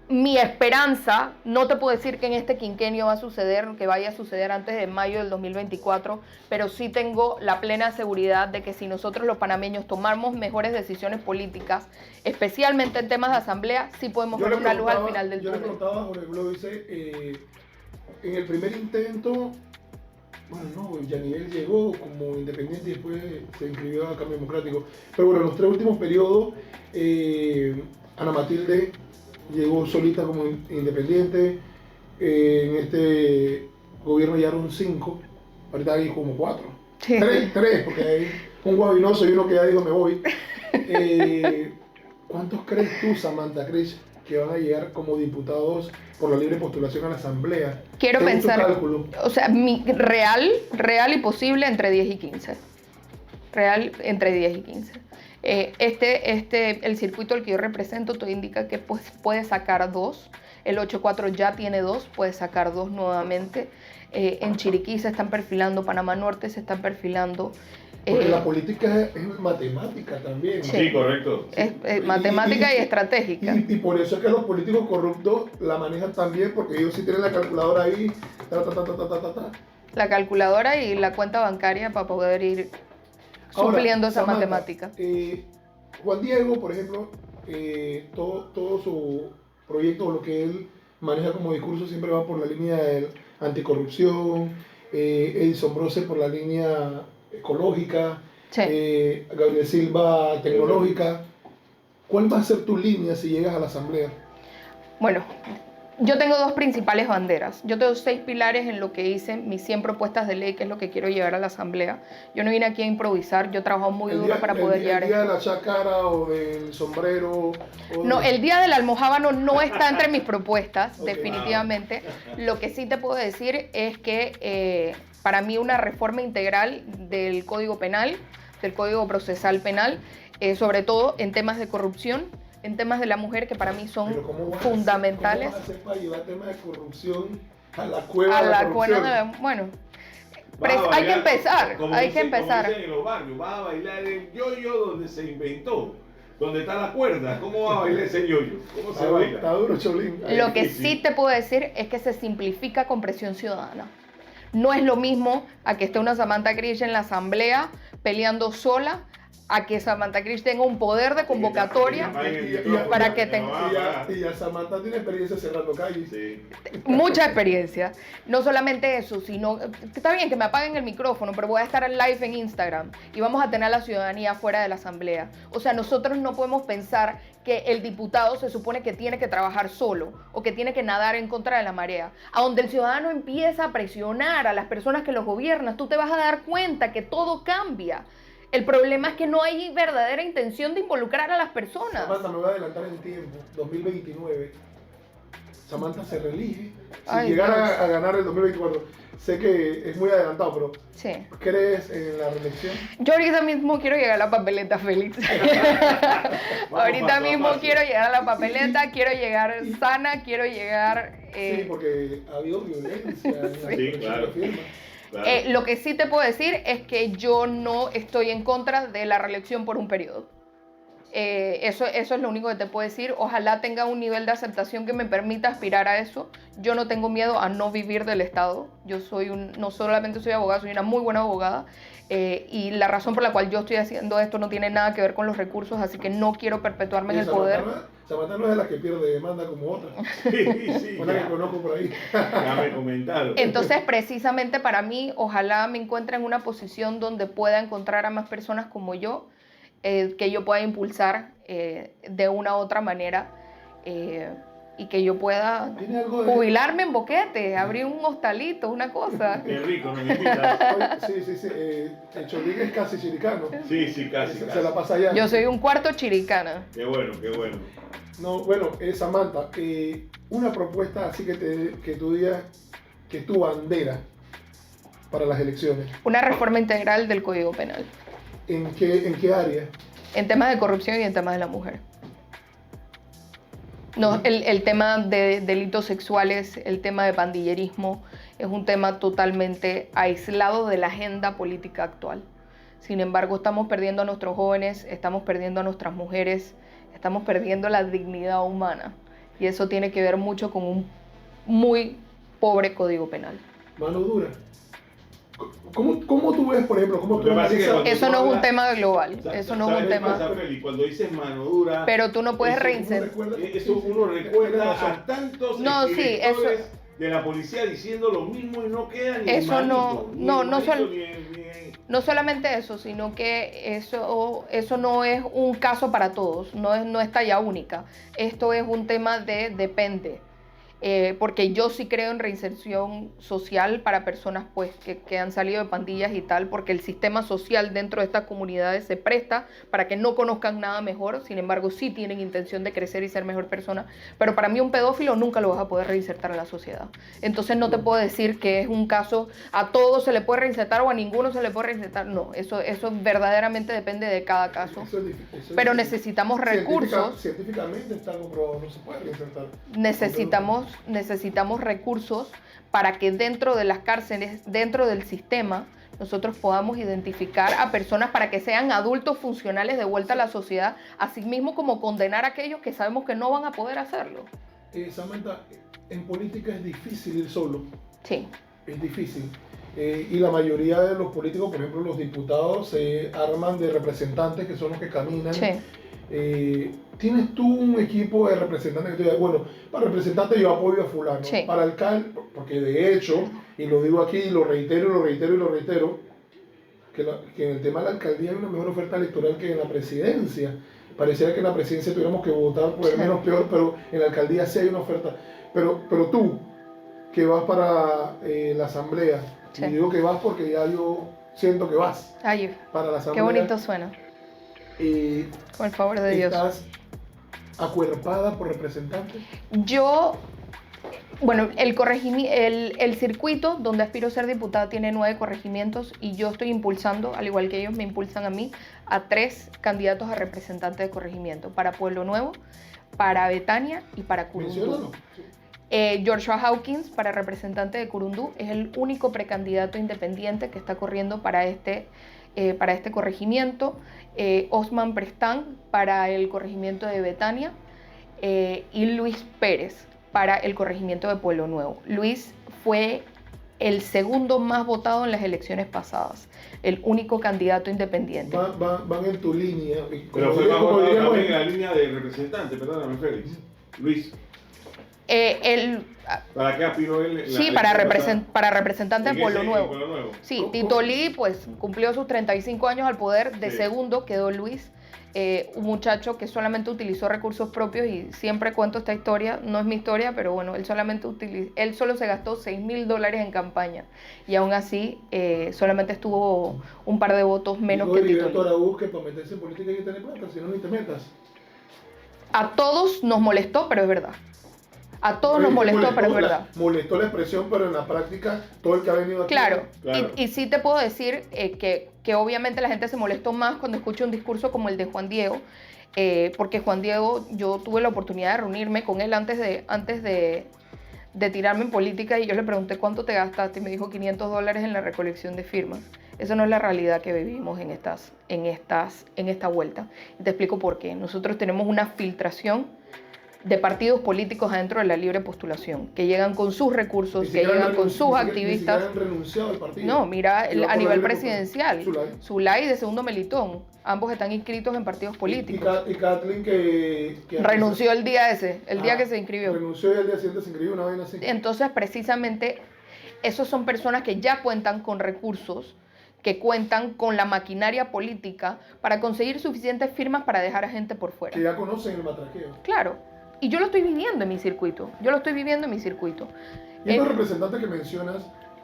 [SPEAKER 2] mi esperanza, no te puedo decir que en este quinquenio va a suceder, que vaya a suceder antes de mayo del 2024, pero sí tengo la plena seguridad de que si nosotros los panameños tomamos mejores decisiones políticas, especialmente en temas de asamblea, sí podemos ver una luz al final del túnel.
[SPEAKER 3] Yo le contaba a Jorge Bloise, en el primer intento, Yanivel llegó como independiente y después se inscribió a Cambio Democrático, pero bueno, en los 3 últimos periodos, Ana Matilde llegó solita como independiente. En este gobierno ya eran 5, ahorita hay como 4. Sí. 3, porque hay un guabinoso y uno que ya dijo me voy. ¿Cuántos crees tú, Samantha Cris, que van a llegar como diputados por la libre postulación a la asamblea?
[SPEAKER 2] Quiero pensar, o sea, real y posible entre 10 y 15. Real entre 10 y 15. El circuito al que yo represento te indica que pues, puede sacar 2. El 8-4 ya tiene 2, puede sacar 2 nuevamente. En Chiriquí se están perfilando, Panamá Norte se están perfilando.
[SPEAKER 3] Porque la política es matemática también.
[SPEAKER 2] Sí.
[SPEAKER 1] Sí, correcto.
[SPEAKER 2] Es matemática y estratégica.
[SPEAKER 3] Y por eso es que los políticos corruptos la manejan también, porque ellos sí tienen la calculadora ahí, ta.
[SPEAKER 2] La calculadora y la cuenta bancaria para poder ir
[SPEAKER 3] Ahora,
[SPEAKER 2] supliendo esa
[SPEAKER 3] Samantha,
[SPEAKER 2] matemática.
[SPEAKER 3] Juan Diego, por ejemplo, todo su proyecto, lo que él maneja como discurso, siempre va por la línea de anticorrupción, Edison Brose por la línea ecológica,
[SPEAKER 2] Sí.
[SPEAKER 3] Gabriel Silva tecnológica. ¿Cuál va a ser tu línea si llegas a la asamblea?
[SPEAKER 2] Bueno, yo tengo dos principales banderas. Yo tengo 6 pilares en lo que hice, mis 100 propuestas de ley, que es lo que quiero llevar a la asamblea. Yo no vine aquí a improvisar, yo he trabajado muy duro para poder llevar
[SPEAKER 3] ¿El día de
[SPEAKER 2] esto.
[SPEAKER 3] la chácara o del sombrero?
[SPEAKER 2] No, el día del almojábano no está entre mis propuestas,
[SPEAKER 3] Ok.
[SPEAKER 2] definitivamente. Lo que sí te puedo decir es que para mí una reforma integral del Código Penal, del Código Procesal Penal, sobre todo en temas de corrupción, en temas de la mujer, que para mí son
[SPEAKER 3] Pero ¿cómo vas
[SPEAKER 2] fundamentales.
[SPEAKER 3] ¿Cómo vas a hacer para llevar temas de corrupción a la cueva
[SPEAKER 2] A
[SPEAKER 3] de la
[SPEAKER 2] la
[SPEAKER 3] corrupción?
[SPEAKER 2] cuena de la... Bueno,
[SPEAKER 1] Vas a
[SPEAKER 2] hay que
[SPEAKER 1] bailar,
[SPEAKER 2] empezar,
[SPEAKER 1] como
[SPEAKER 2] hay que
[SPEAKER 1] dicen-
[SPEAKER 2] empezar.
[SPEAKER 1] Como dicen en los barrios, vas a bailar el yoyo donde se inventó, donde está la cuerda. ¿Cómo va a bailar ese yoyo? ¿Cómo se
[SPEAKER 3] Está
[SPEAKER 1] baila?
[SPEAKER 3] duro, Cholín.
[SPEAKER 2] Lo que
[SPEAKER 1] sí.
[SPEAKER 2] sí te puedo decir es que se simplifica con presión ciudadana. No es lo mismo a que esté una Samantha Krish en la asamblea peleando sola, a que Samantha Krish tenga un poder de convocatoria, para que te-
[SPEAKER 3] Y ya Samantha tiene experiencia cerrando calles.
[SPEAKER 1] Sí.
[SPEAKER 2] mucha experiencia. No solamente eso, sino, está bien que me apaguen el micrófono, pero voy a estar en live en Instagram y vamos a tener a la ciudadanía fuera de la asamblea. O sea, nosotros no podemos pensar que el diputado se supone que tiene que trabajar solo o que tiene que nadar en contra de la marea. A donde el ciudadano empieza a presionar a las personas que los gobiernan, tú te vas a dar cuenta que todo cambia. El problema es que no hay verdadera intención de involucrar a las personas.
[SPEAKER 3] Samantha, me voy a adelantar en tiempo. 2029. Samantha se reelige. Si
[SPEAKER 2] Ay,
[SPEAKER 3] llegara
[SPEAKER 2] Dios.
[SPEAKER 3] a ganar el 2024, sé que es muy adelantado, pero
[SPEAKER 2] Sí.
[SPEAKER 3] ¿crees en la reelección?
[SPEAKER 2] Yo ahorita mismo quiero llegar a la papeleta, Félix. Ahorita
[SPEAKER 1] paso a
[SPEAKER 2] mismo
[SPEAKER 1] paso.
[SPEAKER 2] quiero llegar a la papeleta, quiero llegar sana, quiero llegar...
[SPEAKER 3] Sí, porque ha habido violencia en la
[SPEAKER 1] Sí,
[SPEAKER 3] elección
[SPEAKER 1] claro.
[SPEAKER 3] de firma.
[SPEAKER 1] Claro.
[SPEAKER 2] Lo que sí te puedo decir es que yo no estoy en contra de la reelección por un periodo. Eso es lo único que te puedo decir. Ojalá tenga un nivel de aceptación que me permita aspirar a eso. Yo no tengo miedo a no vivir del Estado. Yo no solamente soy abogada, soy una muy buena abogada. Y la razón por la cual yo estoy haciendo esto no tiene nada que ver con los recursos, así que no quiero perpetuarme en el poder.
[SPEAKER 3] Samantha no es de las que pierde demanda como otra.
[SPEAKER 1] Sí,
[SPEAKER 3] Una que
[SPEAKER 1] ya,
[SPEAKER 3] conozco por ahí.
[SPEAKER 1] ya me comentaron.
[SPEAKER 2] Entonces, precisamente para mí, ojalá me encuentre en una posición donde pueda encontrar a más personas como yo, que yo pueda impulsar de una u otra manera y que yo pueda
[SPEAKER 3] ¿Tiene algo de...?
[SPEAKER 2] jubilarme en Boquete, abrir un hostalito, una cosa.
[SPEAKER 1] Qué rico, me invitas.
[SPEAKER 3] Oye, sí. El Cholín es casi chiricano.
[SPEAKER 1] Sí, casi,
[SPEAKER 3] Se
[SPEAKER 1] casi.
[SPEAKER 3] la pasa allá.
[SPEAKER 2] Yo soy un cuarto chiricana.
[SPEAKER 1] Qué bueno, qué bueno.
[SPEAKER 3] No, bueno, Samantha, una propuesta así que tú digas que es tu bandera para las elecciones.
[SPEAKER 2] Una reforma integral del Código Penal,
[SPEAKER 3] ¿En qué área?
[SPEAKER 2] en temas de corrupción y en temas de la mujer. No, el tema de delitos sexuales, el tema de pandillerismo, es un tema totalmente aislado de la agenda política actual. Sin embargo, estamos perdiendo a nuestros jóvenes, estamos perdiendo a nuestras mujeres, estamos perdiendo la dignidad humana. Y eso tiene que ver mucho con un muy pobre código penal.
[SPEAKER 3] Mano dura. ¿Cómo tú ves, por ejemplo, cómo
[SPEAKER 1] Lo
[SPEAKER 3] tú
[SPEAKER 1] que pasa es que
[SPEAKER 3] analizas?
[SPEAKER 1] cuando-
[SPEAKER 2] Eso no es un
[SPEAKER 1] hablas-
[SPEAKER 2] tema global, eso no es un
[SPEAKER 1] ¿Sabes qué
[SPEAKER 2] tema...
[SPEAKER 1] pasa, Feli? Cuando dices mano dura,
[SPEAKER 2] Pero tú no puedes
[SPEAKER 3] Eso
[SPEAKER 2] reinsertar.
[SPEAKER 3] recuerda-
[SPEAKER 1] uno recuerda
[SPEAKER 3] Tienes razón.
[SPEAKER 1] a tantos
[SPEAKER 2] No, sí,
[SPEAKER 1] directores
[SPEAKER 2] eso-
[SPEAKER 1] de la policía diciendo lo mismo y no queda ni
[SPEAKER 2] Eso
[SPEAKER 1] el manito, ni
[SPEAKER 2] no
[SPEAKER 1] el
[SPEAKER 2] sol-
[SPEAKER 1] manito, ni-
[SPEAKER 2] No solamente eso, sino que eso no es un caso para todos, no es talla única. Esto es un tema de depende. Porque yo sí creo en reinserción social para personas pues, que han salido de pandillas y tal, porque el sistema social dentro de estas comunidades se presta para que no conozcan nada mejor, sin embargo sí tienen intención de crecer y ser mejor persona, pero para mí un pedófilo nunca lo vas a poder reinsertar en la sociedad. Entonces no te puedo decir que es un caso, a todos se le puede reinsertar o a ninguno se le puede reinsertar, no, eso verdaderamente depende de cada caso.
[SPEAKER 3] Eso es difícil, eso es
[SPEAKER 2] Pero
[SPEAKER 3] difícil.
[SPEAKER 2] necesitamos recursos.
[SPEAKER 3] Científicamente está comprobado, no se puede reinsertar.
[SPEAKER 2] Necesitamos recursos para que dentro de las cárceles, dentro del sistema, nosotros podamos identificar a personas para que sean adultos funcionales de vuelta a la sociedad, así mismo como condenar a aquellos que sabemos que no van a poder hacerlo.
[SPEAKER 3] Samantha, en política es difícil ir solo.
[SPEAKER 2] Sí.
[SPEAKER 3] Es difícil. Y la mayoría de los políticos, por ejemplo los diputados, se arman de representantes que son los que caminan.
[SPEAKER 2] Sí.
[SPEAKER 3] ¿Tienes tú un equipo de representantes que tú digas, bueno, para representante yo apoyo a fulano,
[SPEAKER 2] sí.
[SPEAKER 3] para alcalde, porque de hecho, y lo digo aquí, y lo reitero, que en el tema de la alcaldía hay una mejor oferta electoral que en la presidencia. Pareciera que en la presidencia tuviéramos que votar por el menos peor, pero en la alcaldía sí hay una oferta. Pero tú, que vas para la asamblea,
[SPEAKER 2] sí.
[SPEAKER 3] y digo que vas porque ya yo siento que vas para la asamblea.
[SPEAKER 2] Qué bonito suena. Con el favor de Dios.
[SPEAKER 3] ¿Estás acuerpada por representantes?
[SPEAKER 2] Bueno, el circuito donde aspiro a ser diputada tiene 9 corregimientos y yo estoy impulsando, al igual que ellos me impulsan a mí, a 3 candidatos a representantes de corregimiento, para Pueblo Nuevo, para Betania y para Curundú. Joshua Hawkins, para representante de Curundú, es el único precandidato independiente que está corriendo para este corregimiento. Osman Prestán para el corregimiento de Betania y Luis Pérez para el corregimiento de Pueblo Nuevo. Luis fue el segundo más votado en las elecciones pasadas, el único candidato independiente.
[SPEAKER 3] Van en tu línea.
[SPEAKER 1] Pero fue más votado también en la línea de representante, perdóname Félix. Luis. ¿Para qué aspiró él?
[SPEAKER 2] Sí, para representante de Pueblo Nuevo. Sí, Tito Lee pues cumplió sus 35 años al poder, de segundo quedó Luis, un muchacho que solamente utilizó recursos propios, y siempre cuento esta historia, no es mi historia, pero bueno, él solo se gastó $6,000 en campaña, y aún así solamente estuvo un par de votos menos que Tito Lee.
[SPEAKER 3] Que para meterse en política hay que tener plata, si no, ni te metas.
[SPEAKER 2] A todos nos molestó, pero es verdad. A todos nos molestó, pero es verdad.
[SPEAKER 3] Molestó la expresión, pero en la práctica, todo el que ha venido aquí...
[SPEAKER 2] Claro. Y sí te puedo decir que obviamente la gente se molestó más cuando escucha un discurso como el de Juan Diego, porque Juan Diego, yo tuve la oportunidad de reunirme con él antes de tirarme en política, y yo le pregunté cuánto te gastaste, y me dijo $500 en la recolección de firmas. Esa no es la realidad que vivimos en esta vuelta. Y te explico por qué. Nosotros tenemos una filtración de partidos políticos adentro de la libre postulación, que llegan con sus recursos, que llegan con sus activistas.
[SPEAKER 3] Ni siquiera han renunciado al partido.
[SPEAKER 2] No, mira, a nivel presidencial, Zulay de segundo Melitón, ambos están inscritos en partidos políticos.
[SPEAKER 3] Y Kathleen que
[SPEAKER 2] renunció el día que se inscribió.
[SPEAKER 3] Renunció y al día siguiente se inscribió, una vaina así.
[SPEAKER 2] Entonces, precisamente, esos son personas que ya cuentan con recursos, que cuentan con la maquinaria política para conseguir suficientes firmas para dejar a gente por fuera.
[SPEAKER 3] Que ya conocen el matraqueo.
[SPEAKER 2] Claro. Y yo lo estoy viviendo en mi circuito.
[SPEAKER 3] Y estos representantes que mencionas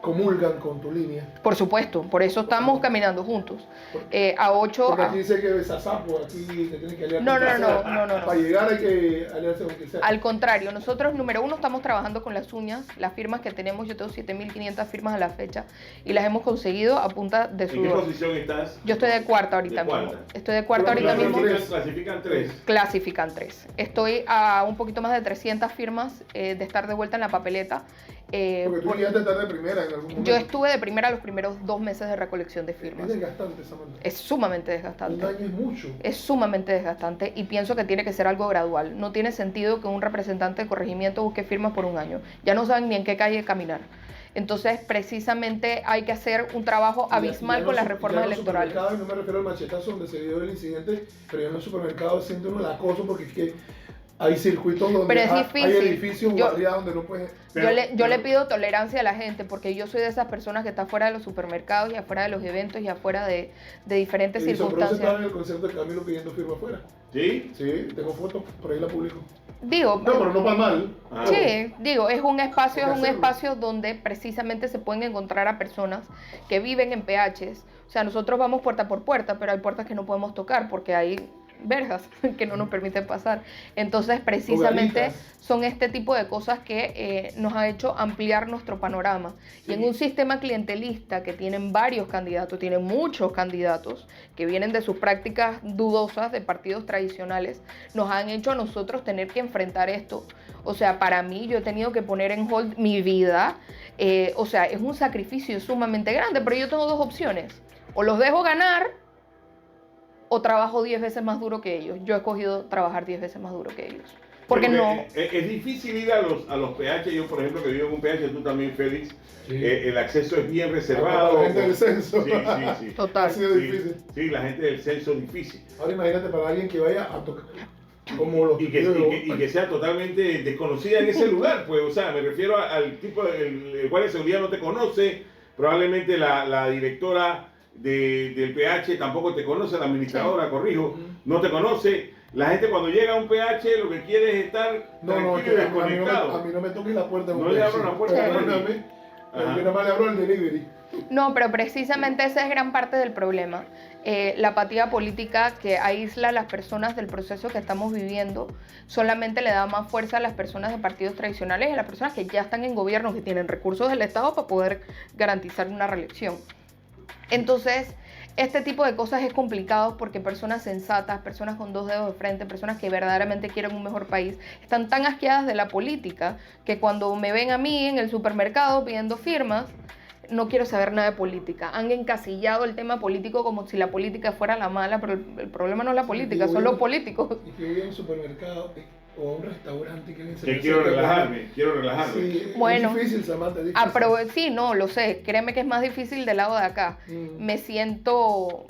[SPEAKER 3] comulgan con tu línea.
[SPEAKER 2] Por supuesto, por eso estamos caminando juntos.
[SPEAKER 3] Porque aquí dice que Sasapo, aquí te tienen que aliar.
[SPEAKER 2] No.
[SPEAKER 3] Para llegar hay que aliarse con quien sea.
[SPEAKER 2] Al contrario, nosotros, número uno, estamos trabajando con las uñas. Las firmas que tenemos, yo tengo 7.500 firmas a la fecha, y las hemos conseguido a punta de sudor.
[SPEAKER 1] ¿En qué posición estás?
[SPEAKER 2] Yo estoy de cuarta ahorita mismo. Estoy de cuarta ahorita mismo.
[SPEAKER 1] ¿Clasifican 3?
[SPEAKER 2] Clasifican 3. Estoy a un poquito más de 300 firmas de estar de vuelta en la papeleta.
[SPEAKER 3] Porque tú llegaste a estar de primera en algún momento.
[SPEAKER 2] Yo estuve de primera los primeros 2 meses de recolección de firmas.
[SPEAKER 3] Es desgastante, Samantha.
[SPEAKER 2] Es sumamente desgastante.
[SPEAKER 3] Un año es mucho.
[SPEAKER 2] Es sumamente desgastante, y pienso que tiene que ser algo gradual. No tiene sentido que un representante de corregimiento busque firmas por un año. Ya no saben ni en qué calle caminar. Entonces, precisamente hay que hacer un trabajo abismal con las reformas electorales.
[SPEAKER 3] No me refiero al machetazo donde se dio el incidente, pero ya en los supermercados siente uno el acoso, porque es que hay circuitos donde hay edificios barriados donde no puedes...
[SPEAKER 2] Yo le pido tolerancia a la gente, porque yo soy de esas personas que está fuera de los supermercados y afuera de los eventos y afuera de diferentes circunstancias.
[SPEAKER 3] ¿Pero estaba en el concierto de Camilo pidiendo firma afuera?
[SPEAKER 1] ¿Sí?
[SPEAKER 3] Sí, tengo fotos, por ahí la publico.
[SPEAKER 2] Digo,
[SPEAKER 3] no, pero no para mal.
[SPEAKER 2] Sí, digo, es un espacio donde precisamente se pueden encontrar a personas que viven en PHs. O sea, nosotros vamos puerta por puerta, pero hay puertas que no podemos tocar porque hay verjas que no nos permiten pasar. Entonces, precisamente
[SPEAKER 3] Hogaritas.
[SPEAKER 2] son este tipo de cosas que nos ha hecho ampliar nuestro panorama. Y en un sistema clientelista que tienen varios candidatos, tienen muchos candidatos que vienen de sus prácticas dudosas de partidos tradicionales, nos han hecho a nosotros tener que enfrentar esto. O sea, para mí yo he tenido que poner en hold mi vida. O sea, es un sacrificio sumamente grande, pero yo tengo dos opciones. O los dejo ganar o trabajo 10 veces más duro que ellos. Yo he escogido trabajar 10 veces más duro que ellos. Porque no...
[SPEAKER 1] Es difícil ir a los PH. Yo, por ejemplo, que vivo en un PH, tú también, Félix, el acceso es bien reservado.
[SPEAKER 3] La gente del censo.
[SPEAKER 1] Sí.
[SPEAKER 2] Total.
[SPEAKER 3] Ha sido difícil.
[SPEAKER 1] Sí, la gente del censo es difícil.
[SPEAKER 3] Ahora imagínate para alguien que vaya a tocar, como los
[SPEAKER 1] Y que sea totalmente desconocida en ese lugar, pues, o sea, me refiero al tipo, el guardia de seguridad no te conoce, probablemente la directora del PH tampoco te conoce, la administradora, corrijo, no te conoce. La gente cuando llega a un PH lo que quiere es estar tranquilo y desconectado.
[SPEAKER 3] A mí no me toques la puerta.
[SPEAKER 1] No le abro la puerta a nadie.
[SPEAKER 3] Yo nada más le abro el delivery.
[SPEAKER 2] No, pero precisamente esa es gran parte del problema. La apatía política que aísla a las personas del proceso que estamos viviendo solamente le da más fuerza a las personas de partidos tradicionales y a las personas que ya están en gobierno, que tienen recursos del Estado para poder garantizar una reelección. Entonces, este tipo de cosas es complicado porque personas sensatas, personas con dos dedos de frente, personas que verdaderamente quieren un mejor país, están tan asqueadas de la política que cuando me ven a mí en el supermercado pidiendo firmas, no quiero saber nada de política. Han encasillado el tema político como si la política fuera la mala, pero el problema no es la política, son los políticos.
[SPEAKER 3] Y que voy a un supermercado o a un restaurante
[SPEAKER 1] que quiero relajarme.
[SPEAKER 3] Sí,
[SPEAKER 2] bueno,
[SPEAKER 3] es difícil, Samantha, es difícil.
[SPEAKER 2] sí, no, lo sé, créeme que es más difícil del lado de acá. Me siento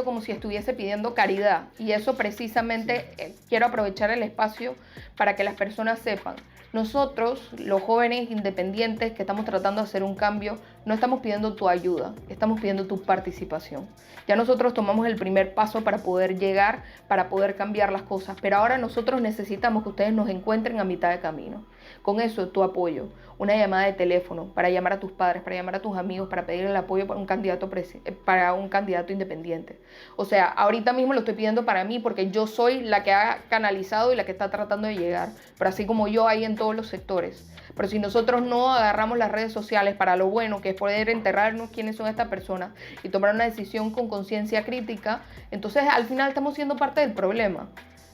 [SPEAKER 2] como si estuviese pidiendo caridad y eso precisamente quiero aprovechar el espacio para que las personas sepan. Nosotros, los jóvenes independientes que estamos tratando de hacer un cambio, no estamos pidiendo tu ayuda, estamos pidiendo tu participación. Ya nosotros tomamos el primer paso para poder llegar, para poder cambiar las cosas, pero ahora nosotros necesitamos que ustedes nos encuentren a mitad de camino. Con eso, tu apoyo, una llamada de teléfono para llamar a tus padres, para llamar a tus amigos, para pedir el apoyo para un candidato independiente. O sea, ahorita mismo lo estoy pidiendo para mí porque yo soy la que ha canalizado y la que está tratando de llegar, pero así como yo hay en todos los sectores. Pero si nosotros no agarramos las redes sociales para lo bueno, que es poder enterrarnos quiénes son estas personas y tomar una decisión con conciencia crítica, entonces al final estamos siendo parte del problema.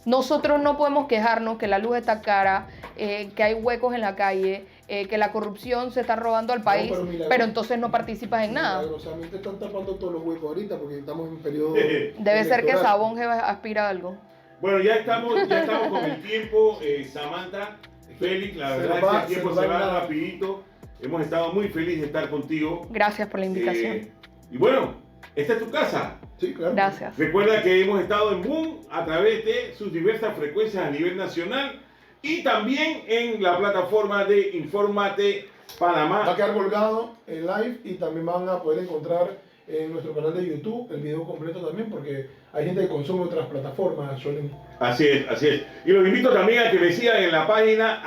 [SPEAKER 2] Nosotros no podemos quejarnos que la luz está cara, que hay huecos en la calle, que la corrupción se está robando al país, pero entonces no participas en nada.
[SPEAKER 3] Milagrosamente están tapando todos los huecos ahorita porque estamos en un periodo
[SPEAKER 2] Debe ser que Sabón aspira a algo.
[SPEAKER 1] Bueno, ya estamos con el tiempo, Samantha, Félix, la verdad es que el tiempo se va rapidito. Hemos estado muy felices de estar contigo.
[SPEAKER 2] Gracias por la invitación.
[SPEAKER 1] Y bueno, esta es tu casa.
[SPEAKER 3] Sí, claro.
[SPEAKER 2] Gracias.
[SPEAKER 1] Recuerda que hemos estado en Boom a través de sus diversas frecuencias a nivel nacional y también en la plataforma de Infórmate Panamá.
[SPEAKER 3] Va a quedar colgado en live y también van a poder encontrar en nuestro canal de YouTube el video completo también porque hay gente que consume otras plataformas, Shaolin.
[SPEAKER 1] Así es. Y los invito también a que me sigan en la página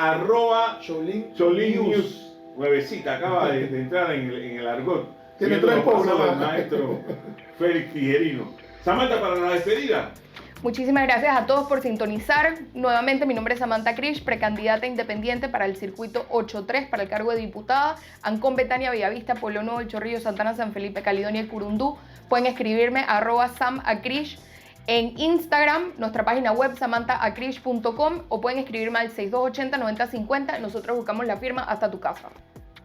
[SPEAKER 3] Shaolin
[SPEAKER 1] News. Nuevecita, acaba de entrar en el argot.
[SPEAKER 3] Tiene 3 pobres.
[SPEAKER 1] El maestro Félix Tijerino. Samantha, para la despedida.
[SPEAKER 2] Muchísimas gracias a todos por sintonizar. Nuevamente, mi nombre es Samantha Krish, precandidata independiente para el circuito 8-3 para el cargo de diputada. Ancón, Betania, Bellavista, Pueblo Nuevo, El Chorrillo, Santana, San Felipe, Caledonia y Curundú. Pueden escribirme a @samacrish en Instagram, nuestra página web samanthaacrish.com o pueden escribirme al 6280-9050. Nosotros buscamos la firma hasta tu casa.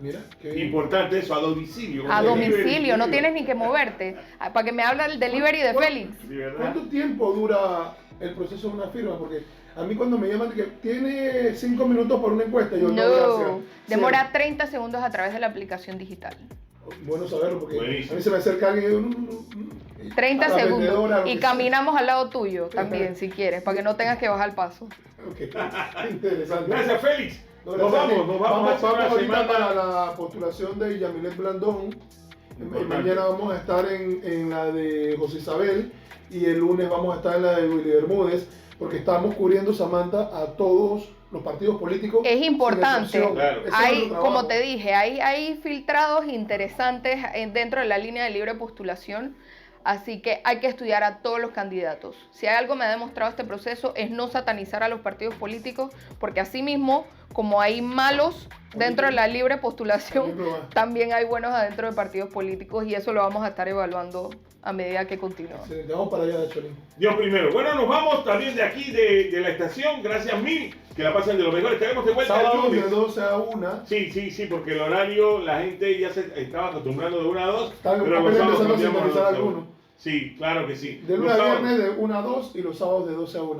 [SPEAKER 3] Mira, qué
[SPEAKER 1] importante eso, a domicilio.
[SPEAKER 2] A domicilio, no tienes ni que moverte. Para que me hable el delivery de Félix.
[SPEAKER 3] ¿Cuánto tiempo dura el proceso de una firma? Porque a mí cuando me llaman que tiene 5 minutos para una encuesta, yo
[SPEAKER 2] no, demora 30 segundos a través de la aplicación digital.
[SPEAKER 3] Bueno saberlo porque
[SPEAKER 1] buenísimo.
[SPEAKER 3] A mí se me acerca alguien y
[SPEAKER 2] 30 segundos y caminamos al lado tuyo también si quieres, para que no tengas que bajar el paso.
[SPEAKER 3] Ok, interesante.
[SPEAKER 1] Gracias, Félix. Nos vamos
[SPEAKER 3] ahorita para la postulación de Yamilet Blandón. Mañana vamos a estar en la de José Isabel y el lunes vamos a estar en la de Willy Bermúdez porque estamos cubriendo, Samantha, a todos los partidos políticos.
[SPEAKER 2] Es importante.
[SPEAKER 1] Claro.
[SPEAKER 2] Hay, como te dije, hay filtrados interesantes dentro de la línea de libre postulación. Así que hay que estudiar a todos los candidatos. Si hay algo me ha demostrado este proceso es no satanizar a los partidos políticos, porque así mismo, como hay malos dentro de la libre postulación, también hay buenos adentro de partidos políticos y eso lo vamos a estar evaluando a medida que continúa.
[SPEAKER 3] Excelente, vamos para allá, Cholín.
[SPEAKER 1] Dios primero. Bueno, nos vamos también de aquí, de la estación. Gracias mil. Que la pasen de lo mejor. Estaremos de vuelta el
[SPEAKER 3] Sábado de
[SPEAKER 1] lunes.
[SPEAKER 3] 12 a 1.
[SPEAKER 1] Sí, porque el horario, la gente ya se estaba acostumbrando de 1 a 2.
[SPEAKER 3] Están
[SPEAKER 1] pero
[SPEAKER 3] apenas
[SPEAKER 1] sábados
[SPEAKER 3] empezando a
[SPEAKER 1] cambiamos
[SPEAKER 3] sintonizar
[SPEAKER 1] nosotros.
[SPEAKER 3] algunos.
[SPEAKER 1] Sí, claro que sí.
[SPEAKER 3] De
[SPEAKER 1] Los
[SPEAKER 3] lunes a
[SPEAKER 1] sábados-
[SPEAKER 3] viernes de 1 a 2 y los sábados de 12 a 1.